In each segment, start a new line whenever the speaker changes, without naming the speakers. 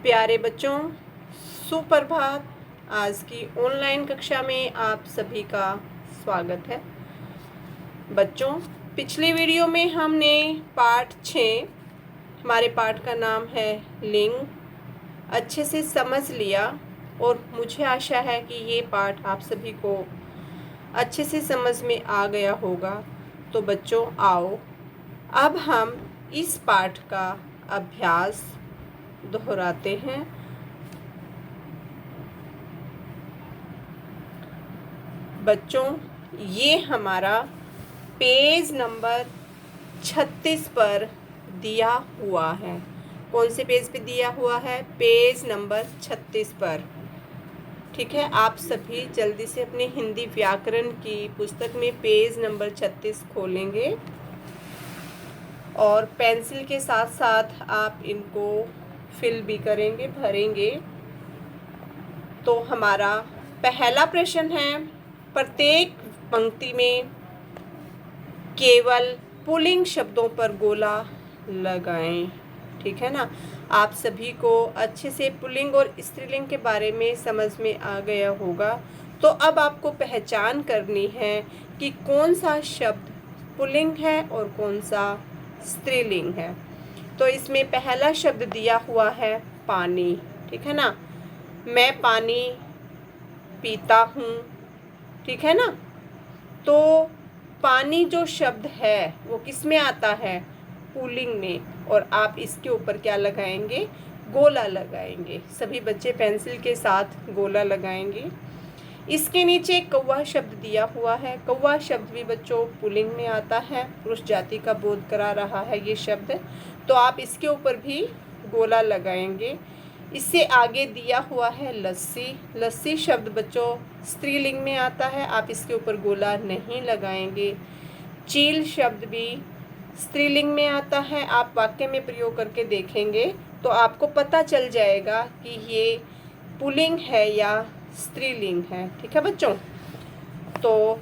प्यारे बच्चों, सुप्रभात। आज की ऑनलाइन कक्षा में आप सभी का स्वागत है। बच्चों, पिछली वीडियो में हमने पाठ 6, हमारे पाठ का नाम है लिंग, अच्छे से समझ लिया और मुझे आशा है कि ये पाठ आप सभी को अच्छे से समझ में आ गया होगा। तो बच्चों आओ, अब हम इस पाठ का अभ्यास दोहराते हैं। बच्चों, ये हमारा पेज नंबर 36 पर दिया हुआ है। कौन से पेज पे दिया हुआ है? पेज नंबर 36 पर। ठीक है, आप सभी जल्दी से अपने हिंदी व्याकरण की पुस्तक में पेज नंबर 36 खोलेंगे और पेंसिल के साथ साथ आप इनको फिल भी करेंगे, भरेंगे। तो हमारा पहला प्रश्न है, प्रत्येक पंक्ति में केवल पुल्लिंग शब्दों पर गोला लगाएं। ठीक है ना, आप सभी को अच्छे से पुल्लिंग और स्त्रीलिंग के बारे में समझ में आ गया होगा। तो अब आपको पहचान करनी है कि कौन सा शब्द पुल्लिंग है और कौन सा स्त्रीलिंग है। तो इसमें पहला शब्द दिया हुआ है पानी। ठीक है ना, मैं पानी पीता हूँ। ठीक है ना, तो पानी जो शब्द है वो किस में आता है? पुल्लिंग में। और आप इसके ऊपर क्या लगाएंगे? गोला लगाएंगे। सभी बच्चे पेंसिल के साथ गोला लगाएंगे। इसके नीचे कौवा शब्द दिया हुआ है। कौवा शब्द भी बच्चों पुल्लिंग में आता है, पुरुष जाति का बोध करा रहा है ये शब्द। तो आप इसके ऊपर भी गोला लगाएंगे। इससे आगे दिया हुआ है लस्सी। लस्सी शब्द बच्चों स्त्रीलिंग में आता है, आप इसके ऊपर गोला नहीं लगाएंगे। चील शब्द भी स्त्रीलिंग में आता है, आप वाक्य में प्रयोग करके देखेंगे तो आपको पता चल जाएगा कि ये पुल्लिंग है या स्त्रीलिंग है। ठीक है बच्चों, तो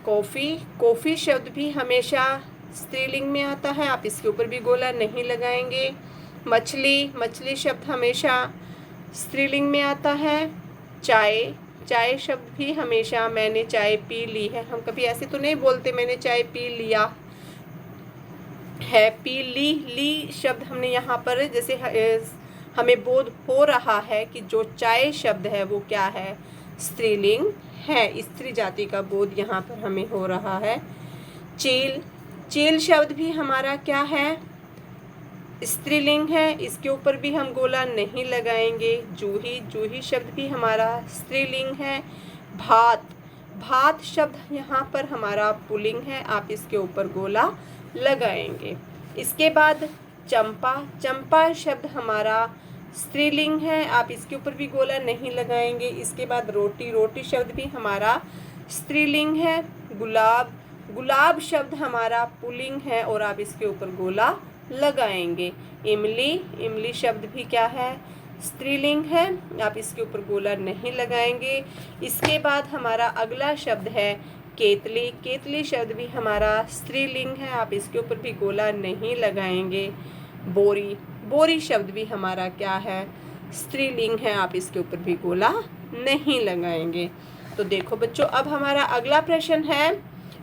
कॉफ़ी शब्द भी हमेशा स्त्रीलिंग में आता है, आप इसके ऊपर भी गोला नहीं लगाएंगे। मछली शब्द हमेशा स्त्रीलिंग में आता है। चाय शब्द भी हमेशा मैंने चाय पी ली है, हम कभी ऐसे तो नहीं बोलते मैंने चाय पी लिया है। पी ली शब्द हमने यहाँ पर जैसे हमें बोध हो रहा है कि जो चाय शब्द है वो क्या है? स्त्रीलिंग है। स्त्री जाति का बोध यहाँ पर हमें हो रहा है। चील शब्द भी हमारा क्या है? स्त्रीलिंग है, इसके ऊपर भी हम गोला नहीं लगाएंगे। जूही शब्द भी हमारा स्त्रीलिंग है। भात शब्द यहाँ पर हमारा पुल्लिंग है, आप इसके ऊपर गोला लगाएंगे। इसके बाद चंपा शब्द हमारा स्त्रीलिंग है, आप इसके ऊपर भी गोला नहीं लगाएंगे। इसके बाद रोटी शब्द भी हमारा स्त्रीलिंग है। गुलाब शब्द हमारा पुल्लिंग है और आप इसके ऊपर गोला लगाएंगे। इमली शब्द भी क्या है? स्त्रीलिंग है, आप इसके ऊपर गोला नहीं लगाएंगे। इसके बाद हमारा अगला शब्द है केतली शब्द भी हमारा स्त्रीलिंग है, आप इसके ऊपर भी गोला नहीं लगाएंगे। बोरी शब्द भी हमारा क्या है? स्त्रीलिंग है, आप इसके ऊपर भी गोला नहीं लगाएंगे। तो देखो बच्चों, अब हमारा अगला प्रश्न है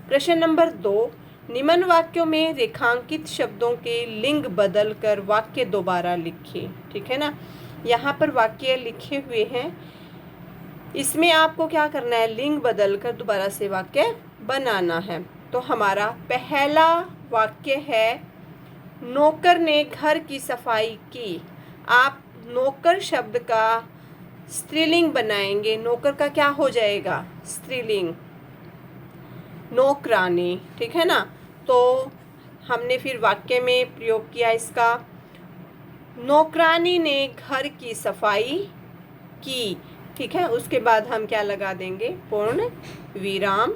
प्रश्न नंबर 2। निम्न वाक्यों में रेखांकित शब्दों के लिंग बदल कर वाक्य दोबारा लिखिए। ठीक है ना, यहाँ पर वाक्य लिखे हुए हैं, इसमें आपको क्या करना है? लिंग बदल कर दोबारा से वाक्य बनाना है। तो हमारा पहला वाक्य है, नौकर ने घर की सफाई की। आप नौकर शब्द का स्त्रीलिंग बनाएंगे। नौकर का क्या हो जाएगा? स्त्रीलिंग। नौकरानी। ठीक है ना, तो हमने फिर वाक्य में प्रयोग किया इसका, नौकरानी ने घर की सफाई की। ठीक है, उसके बाद हम क्या लगा देंगे? पूर्ण विराम।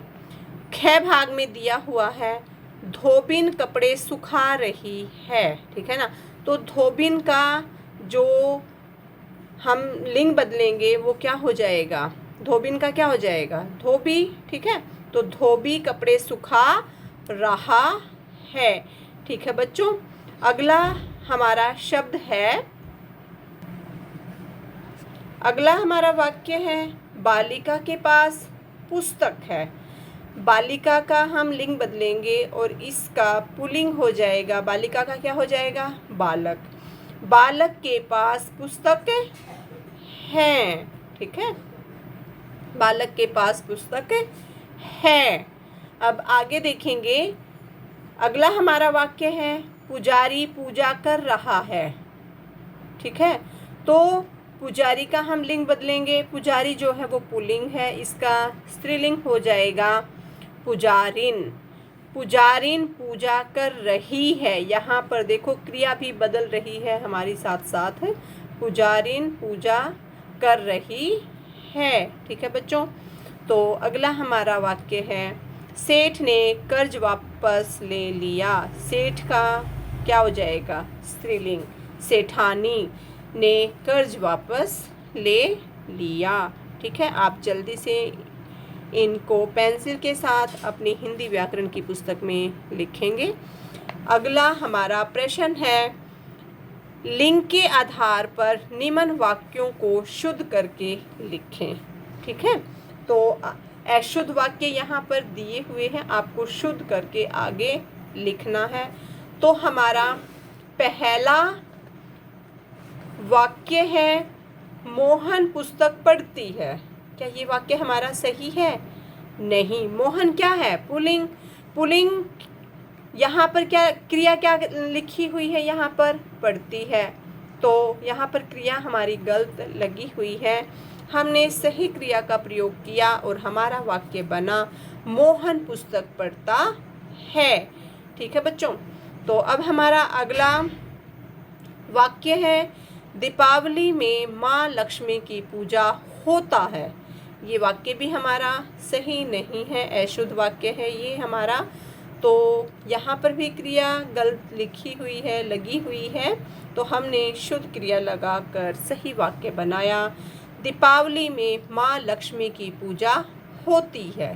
ख भाग में दिया हुआ है, धोबिन कपड़े सुखा रही है। ठीक है ना, तो धोबिन का जो हम लिंग बदलेंगे वो क्या हो जाएगा? धोबिन का क्या हो जाएगा? धोबी। ठीक है, तो धोबी कपड़े सुखा रहा है। ठीक है बच्चों, अगला हमारा शब्द है अगला हमारा वाक्य है बालिका के पास पुस्तक है। बालिका का हम लिंग बदलेंगे और इसका पुल्लिंग हो जाएगा। बालिका का क्या हो जाएगा? बालक। बालक के पास पुस्तक है। ठीक है, बालक के पास पुस्तक है। अब आगे देखेंगे, अगला हमारा वाक्य है पुजारी पूजा कर रहा है। ठीक है, तो पुजारी का हम लिंग बदलेंगे। पुजारी जो है वो पुल्लिंग है, इसका स्त्रीलिंग हो जाएगा पुजारिन। पुजारिन पूजा कर रही है। यहाँ पर देखो क्रिया भी बदल रही है हमारी साथ साथ। पुजारिन पूजा कर रही है। ठीक है बच्चों, तो अगला हमारा वाक्य है सेठ ने कर्ज वापस ले लिया। सेठ का क्या हो जाएगा? स्त्रीलिंग। सेठानी ने कर्ज वापस ले लिया। ठीक है, आप जल्दी से इनको पेंसिल के साथ अपनी हिंदी व्याकरण की पुस्तक में लिखेंगे। अगला हमारा प्रश्न है लिंग के आधार पर निम्न वाक्यों को शुद्ध करके लिखें। ठीक है, तो अशुद्ध वाक्य यहाँ पर दिए हुए हैं, आपको शुद्ध करके आगे लिखना है। तो हमारा पहला वाक्य है मोहन पुस्तक पढ़ती है। क्या ये वाक्य हमारा सही है? नहीं। मोहन क्या है? पुल्लिंग। पुल्लिंग यहाँ पर क्या क्रिया क्या लिखी हुई है? यहाँ पर पढ़ती है। तो यहाँ पर क्रिया हमारी गलत लगी हुई है। हमने सही क्रिया का प्रयोग किया और हमारा वाक्य बना मोहन पुस्तक पढ़ता है। ठीक है बच्चों, तो अब हमारा अगला वाक्य है दीपावली में माँ लक्ष्मी की पूजा होता है। ये वाक्य भी हमारा सही नहीं है, अशुद्ध वाक्य है ये हमारा। तो यहाँ पर भी क्रिया गलत लिखी हुई है, लगी हुई है, तो हमने शुद्ध क्रिया लगाकर सही वाक्य बनाया दीपावली में माँ लक्ष्मी की पूजा होती है।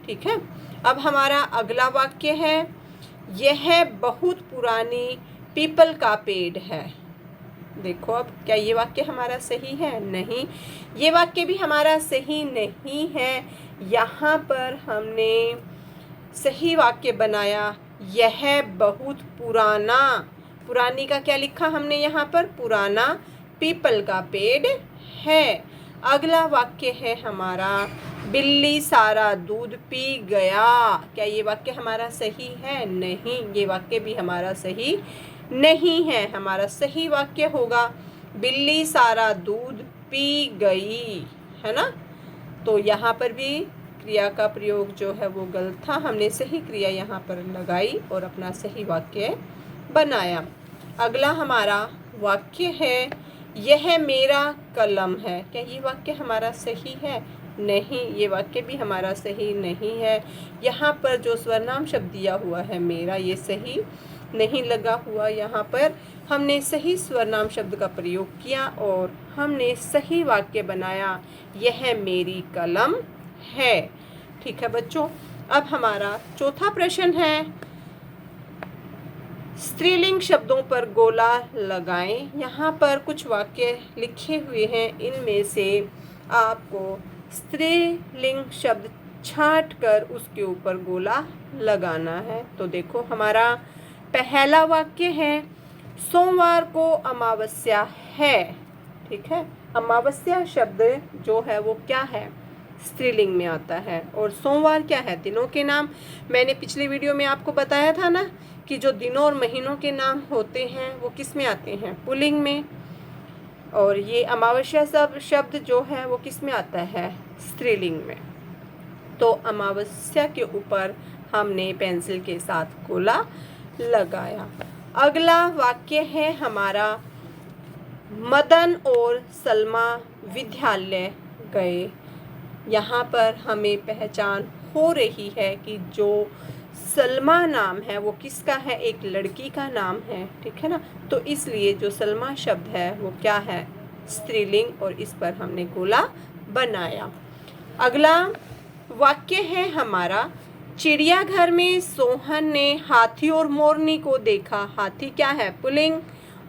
ठीक है, अब हमारा अगला वाक्य है यह बहुत पुरानी पीपल का पेड़ है। देखो अब क्या ये वाक्य हमारा सही है? नहीं, ये वाक्य भी हमारा सही नहीं है। यहाँ पर हमने सही वाक्य बनाया यह बहुत पुराना। पुरानी का क्या लिखा हमने यहाँ पर? पुराना पीपल का पेड़ है। अगला वाक्य है हमारा बिल्ली सारा दूध पी गया। क्या ये वाक्य हमारा सही है? नहीं, ये वाक्य भी हमारा सही नहीं है। हमारा सही वाक्य होगा बिल्ली सारा दूध पी गई, है ना। तो यहाँ पर भी क्रिया का प्रयोग जो है वो गलत था। हमने सही क्रिया यहाँ पर लगाई और अपना सही वाक्य बनाया। अगला हमारा वाक्य है यह मेरा कलम है। क्या ये वाक्य हमारा सही है? नहीं, ये वाक्य भी हमारा सही नहीं है। यहाँ पर जो स्वरनाम शब्द दिया हुआ है मेरा, ये सही नहीं लगा हुआ। यहाँ पर हमने सही स्वरनाम शब्द का प्रयोग किया और हमने सही वाक्य बनाया यह मेरी कलम है। ठीक है बच्चों, अब हमारा चौथा प्रश्न है स्त्रीलिंग शब्दों पर गोला लगाएं। यहाँ पर कुछ वाक्य लिखे हुए हैं, इनमें से आपको स्त्रीलिंग शब्द छांट कर उसके ऊपर गोला लगाना है। तो देखो हमारा पहला वाक्य है सोमवार को अमावस्या है। ठीक है, अमावस्या शब्द जो है वो क्या है? स्त्रीलिंग में आता है। और सोमवार क्या है? दिनों के नाम। मैंने पिछली वीडियो में आपको बताया था ना कि जो दिनों और महीनों के नाम होते हैं वो किस में आते हैं? पुल्लिंग में। और ये अमावस्या शब्द जो है वो किस में आता है? स्त्रीलिंग में। तो अमावस्या के ऊपर हमने पेंसिल के साथ गोला लगाया। अगला वाक्य है हमारा मदन और सलमा विद्यालय गए। यहाँ पर हमें पहचान हो रही है कि जो सलमा नाम है वो किसका है? एक लड़की का नाम है। ठीक है ना, तो इसलिए जो सलमा शब्द है वो क्या है? स्त्रीलिंग, और इस पर हमने गोला बनाया। अगला वाक्य है हमारा चिड़ियाघर में सोहन ने हाथी और मोरनी को देखा। हाथी क्या है? पुल्लिंग,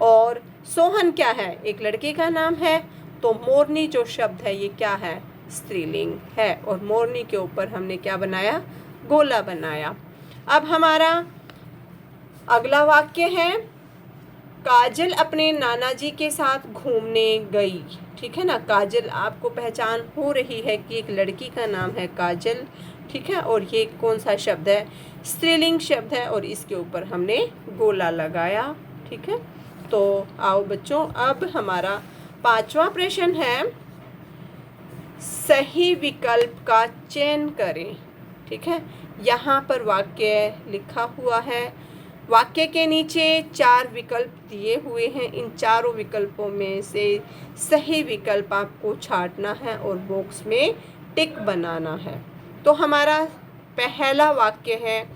और सोहन क्या है? एक लड़के का नाम है। तो मोरनी जो शब्द है ये क्या है, स्त्रीलिंग है, और मोरनी के ऊपर हमने क्या बनाया, गोला बनाया। अब हमारा अगला वाक्य है, काजल अपने नाना जी के साथ घूमने गई। ठीक है ना, काजल आपको पहचान हो रही है कि एक लड़की का नाम है काजल। ठीक है, और ये कौन सा शब्द है, स्त्रीलिंग शब्द है, और इसके ऊपर हमने गोला लगाया। ठीक है, तो आओ बच्चों, अब हमारा 5वां प्रश्न है, सही विकल्प का चयन करें। ठीक है, यहाँ पर वाक्य लिखा हुआ है, वाक्य के नीचे 4 विकल्प दिए हुए हैं। इन चारों विकल्पों में से सही विकल्प आपको छांटना है और बॉक्स में टिक बनाना है। तो हमारा पहला वाक्य है,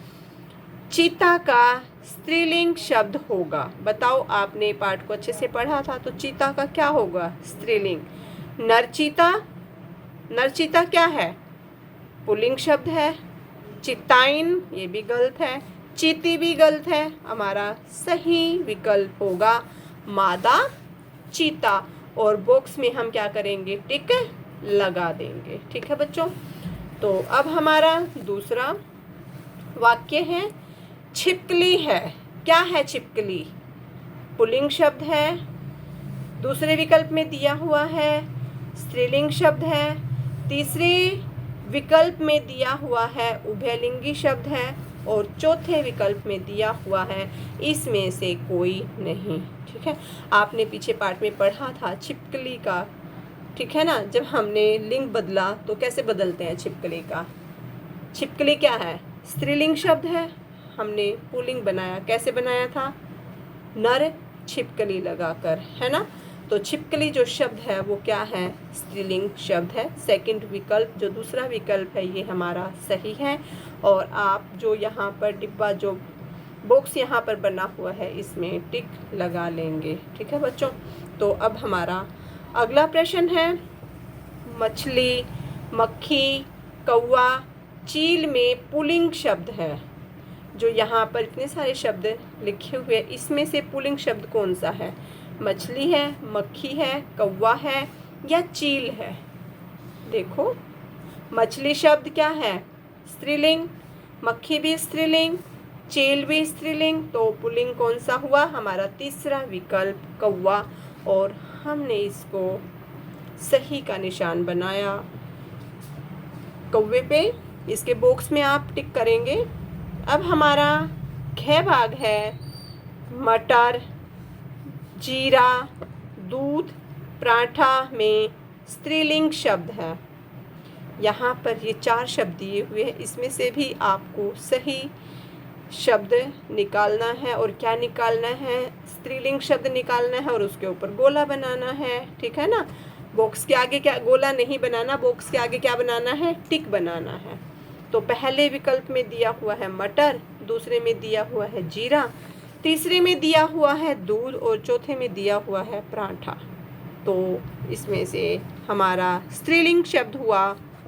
चीता का स्त्रीलिंग शब्द होगा। बताओ, आपने पाठ को अच्छे से पढ़ा था, तो चीता का क्या होगा, स्त्रीलिंग। नरचीता, नरचीता क्या है, पुल्लिंग शब्द है। चिताइन, ये भी गलत है। चीती भी गलत है। हमारा सही विकल्प होगा मादा चीता, और बॉक्स में हम क्या करेंगे, टिक लगा देंगे। ठीक है बच्चों, तो अब हमारा दूसरा वाक्य है, छिपकली है। क्या है छिपकली, पुल्लिंग शब्द है। दूसरे विकल्प में दिया हुआ है स्त्रीलिंग शब्द है। तीसरे विकल्प में दिया हुआ है उभयलिंगी शब्द है, और चौथे विकल्प में दिया हुआ है इसमें से कोई नहीं। ठीक है, आपने पीछे पाठ में पढ़ा था छिपकली का। ठीक है ना, जब हमने लिंग बदला तो कैसे बदलते हैं छिपकली का। छिपकली क्या है, स्त्रीलिंग शब्द है, हमने पुल्लिंग बनाया। कैसे बनाया था, नर छिपकली लगाकर, है ना। तो छिपकली जो शब्द है वो क्या है, स्त्रीलिंग शब्द है। सेकंड विकल्प, जो दूसरा विकल्प है, ये हमारा सही है। और आप जो यहाँ पर डिब्बा, जो बॉक्स यहाँ पर बना हुआ है, इसमें टिक लगा लेंगे। ठीक है बच्चों, तो अब हमारा अगला प्रश्न है, मछली, मक्खी, कौवा, चील में पुल्लिंग शब्द है। जो यहाँ पर इतने सारे शब्द लिखे हुए, इसमें से पुल्लिंग शब्द कौन सा है, मछली है, मक्खी है, कौवा है, या चील है। देखो, मछली शब्द क्या है, स्त्रीलिंग, मक्खी भी स्त्रीलिंग, चील भी स्त्रीलिंग, तो पुल्लिंग कौन सा हुआ, हमारा तीसरा विकल्प कौवा, और हमने इसको सही का निशान बनाया कौवे पे। इसके बॉक्स में आप टिक करेंगे। अब हमारा ख भाग है, मटर, जीरा, दूध, पराठा में स्त्रीलिंग शब्द है। यहाँ पर ये 4 शब्द दिए हुए हैं, इसमें से भी आपको सही शब्द निकालना है। और क्या निकालना है, स्त्रीलिंग शब्द निकालना है और उसके ऊपर गोला बनाना है। ठीक है ना, बॉक्स के आगे क्या, गोला नहीं बनाना, बॉक्स के आगे क्या बनाना है, टिक बनाना है। तो पहले विकल्प में दिया हुआ है मटर, दूसरे में दिया हुआ है जीरा, तीसरे में दिया हुआ है दूध, और चौथे में दिया हुआ है पराठा। तो इसमें से हमारा स्त्रीलिंग शब्द हुआ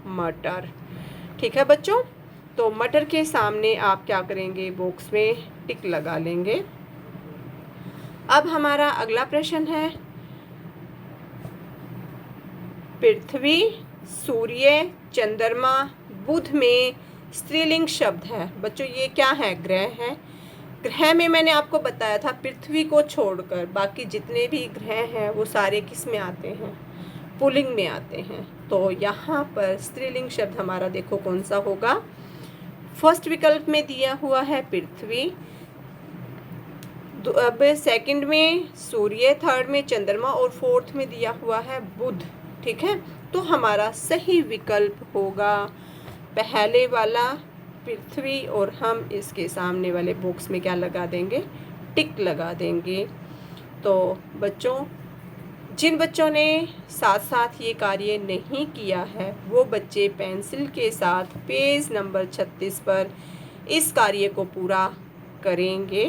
मटर। ठीक है बच्चों, तो मटर के सामने आप क्या करेंगे, बॉक्स में टिक लगा लेंगे। अब हमारा अगला प्रश्न है, पृथ्वी, सूर्य, चंद्रमा, बुध में स्त्रीलिंग शब्द है। बच्चों ये क्या है, ग्रह है। ग्रह में मैंने आपको बताया था पृथ्वी को छोड़कर बाकी जितने भी ग्रह हैं वो सारे किस में आते हैं, पुल्लिंग में आते हैं। तो यहाँ पर स्त्रीलिंग शब्द हमारा देखो कौन सा होगा। फर्स्ट विकल्प में दिया हुआ है पृथ्वी, अब सेकंड में सूर्य, थर्ड में चंद्रमा, और फोर्थ में दिया हुआ है बुध। ठीक है, तो हमारा सही विकल्प होगा पहले वाला पृथ्वी, और हम इसके सामने वाले बॉक्स में क्या लगा देंगे, टिक लगा देंगे। तो बच्चों, जिन बच्चों ने साथ साथ ये कार्य नहीं किया है वो बच्चे पेंसिल के साथ पेज नंबर 36 पर इस कार्य को पूरा करेंगे।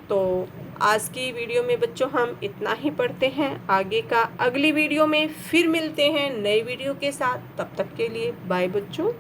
तो आज की वीडियो में बच्चों हम इतना ही पढ़ते हैं। आगे का अगली वीडियो में फिर मिलते हैं नई वीडियो के साथ। तब तक के लिए बाय बच्चों।